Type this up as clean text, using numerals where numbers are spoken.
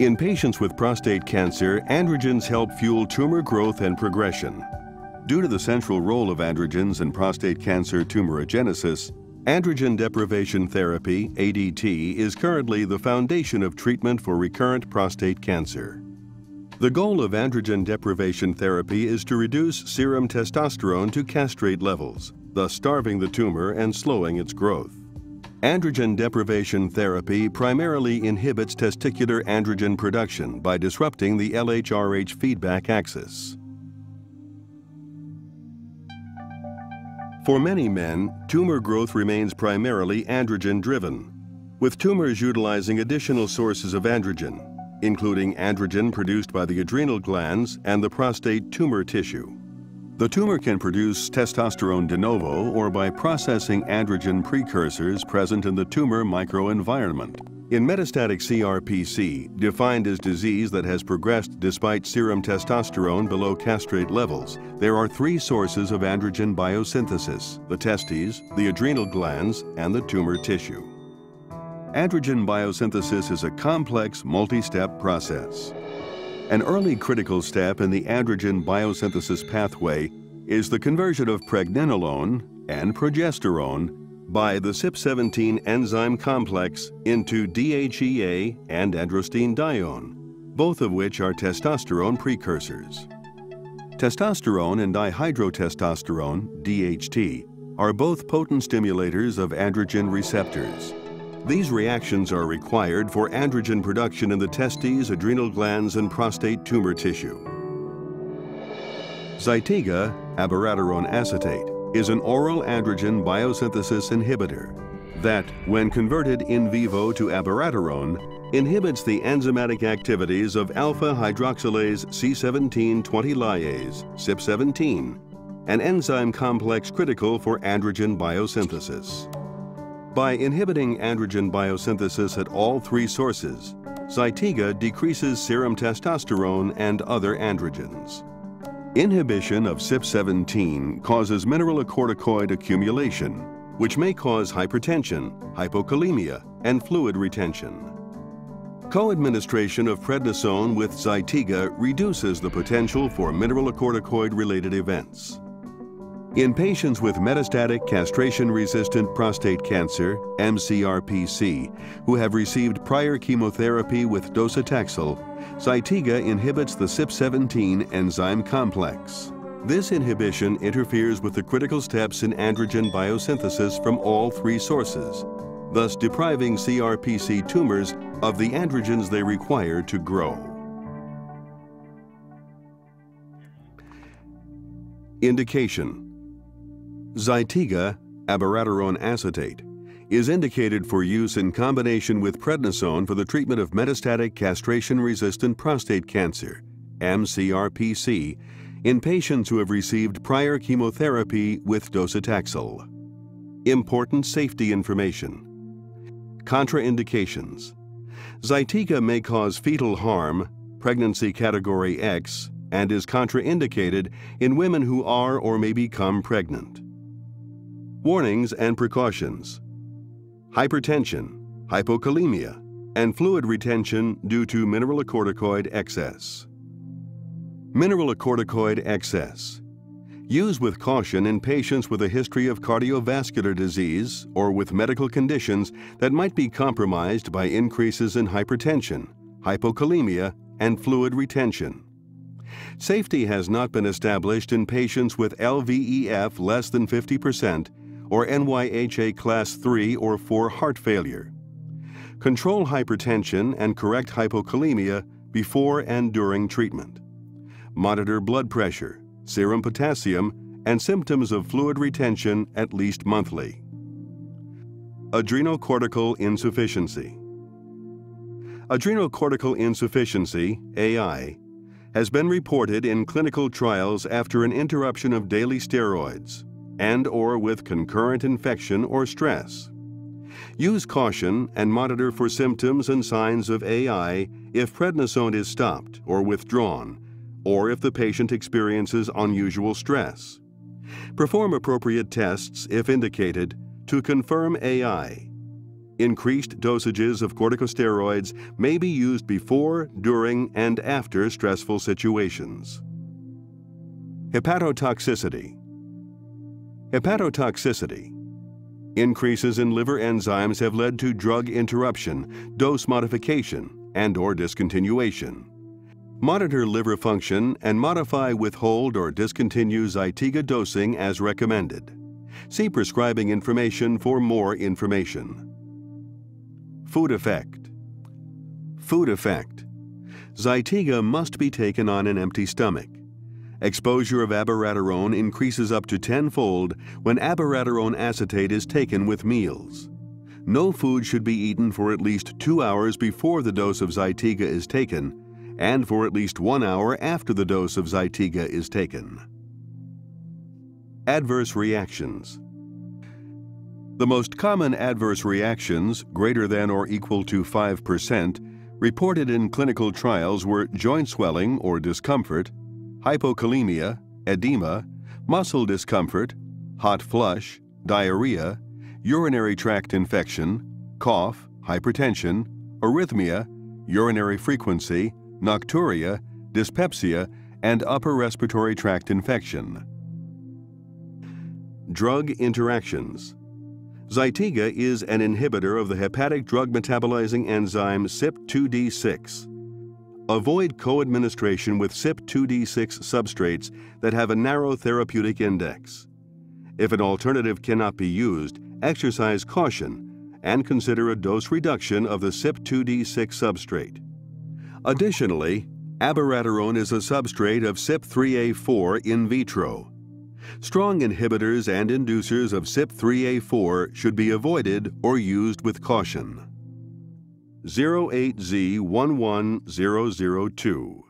In patients with prostate cancer, androgens help fuel tumor growth and progression. Due to the central role of androgens in prostate cancer tumorigenesis, androgen deprivation therapy, ADT, is currently the foundation of treatment for recurrent prostate cancer. The goal of androgen deprivation therapy is to reduce serum testosterone to castrate levels, thus starving the tumor and slowing its growth. Androgen deprivation therapy primarily inhibits testicular androgen production by disrupting the LHRH feedback axis. For many men, tumor growth remains primarily androgen-driven, with tumors utilizing additional sources of androgen, including androgen produced by the adrenal glands and the prostate tumor tissue. The tumor can produce testosterone de novo or by processing androgen precursors present in the tumor microenvironment. In metastatic CRPC, defined as disease that has progressed despite serum testosterone below castrate levels, there are three sources of androgen biosynthesis: the testes, the adrenal glands, and the tumor tissue. Androgen biosynthesis is a complex, multi-step process. An early critical step in the androgen biosynthesis pathway is the conversion of pregnenolone and progesterone by the CYP17 enzyme complex into DHEA and androstenedione, both of which are testosterone precursors. Testosterone and dihydrotestosterone, DHT, are both potent stimulators of androgen receptors. These reactions are required for androgen production in the testes, adrenal glands, and prostate tumor tissue. Zytiga, abiraterone acetate, is an oral androgen biosynthesis inhibitor that, when converted in vivo to abiraterone, inhibits the enzymatic activities of alpha-hydroxylase C1720 lyase, CYP17, an enzyme complex critical for androgen biosynthesis. By inhibiting androgen biosynthesis at all three sources, Zytiga decreases serum testosterone and other androgens. Inhibition of CYP17 causes mineralocorticoid accumulation, which may cause hypertension, hypokalemia, and fluid retention. Co-administration of prednisone with Zytiga reduces the potential for mineralocorticoid-related events. In patients with metastatic castration-resistant prostate cancer, mCRPC, who have received prior chemotherapy with docetaxel, Zytiga inhibits the CYP17 enzyme complex. This inhibition interferes with the critical steps in androgen biosynthesis from all three sources, thus depriving CRPC tumors of the androgens they require to grow. Indication: Zytiga, abiraterone acetate, is indicated for use in combination with prednisone for the treatment of metastatic castration-resistant prostate cancer, mCRPC, in patients who have received prior chemotherapy with docetaxel. Important safety information. Contraindications: Zytiga may cause fetal harm, pregnancy category X, and is contraindicated in women who are or may become pregnant. Warnings and precautions: hypertension, hypokalemia, and fluid retention due to mineralocorticoid excess. Mineralocorticoid excess. Use with caution in patients with a history of cardiovascular disease or with medical conditions that might be compromised by increases in hypertension, hypokalemia, and fluid retention. Safety has not been established in patients with LVEF less than 50% or NYHA class 3 or 4 heart failure. Control hypertension and correct hypokalemia before and during treatment. Monitor blood pressure, serum potassium, and symptoms of fluid retention at least monthly. Adrenocortical insufficiency. Adrenocortical insufficiency, AI, has been reported in clinical trials after an interruption of daily steroids and/or with concurrent infection or stress. Use caution and monitor for symptoms and signs of AI if prednisone is stopped or withdrawn, or if the patient experiences unusual stress. Perform appropriate tests, if indicated, to confirm AI. Increased dosages of corticosteroids may be used before, during, and after stressful situations. Hepatotoxicity. Hepatotoxicity. Increases in liver enzymes have led to drug interruption, dose modification, and/or discontinuation. Monitor liver function and modify, withhold, or discontinue Zytiga dosing as recommended. See prescribing information for more information. Food effect. Food effect. Zytiga must be taken on an empty stomach. Exposure of abiraterone increases up to 10-fold when abiraterone acetate is taken with meals. No food should be eaten for at least 2 hours before the dose of Zytiga is taken and for at least 1 hour after the dose of Zytiga is taken. Adverse reactions. The most common adverse reactions, greater than or equal to 5%, reported in clinical trials were joint swelling or discomfort, hypokalemia, edema, muscle discomfort, hot flush, diarrhea, urinary tract infection, cough, hypertension, arrhythmia, urinary frequency, nocturia, dyspepsia, and upper respiratory tract infection. Drug interactions. Zytiga is an inhibitor of the hepatic drug metabolizing enzyme CYP2D6. Avoid co-administration with CYP2D6 substrates that have a narrow therapeutic index. If an alternative cannot be used, exercise caution and consider a dose reduction of the CYP2D6 substrate. Additionally, abiraterone is a substrate of CYP3A4 in vitro. Strong inhibitors and inducers of CYP3A4 should be avoided or used with caution. 08Z11002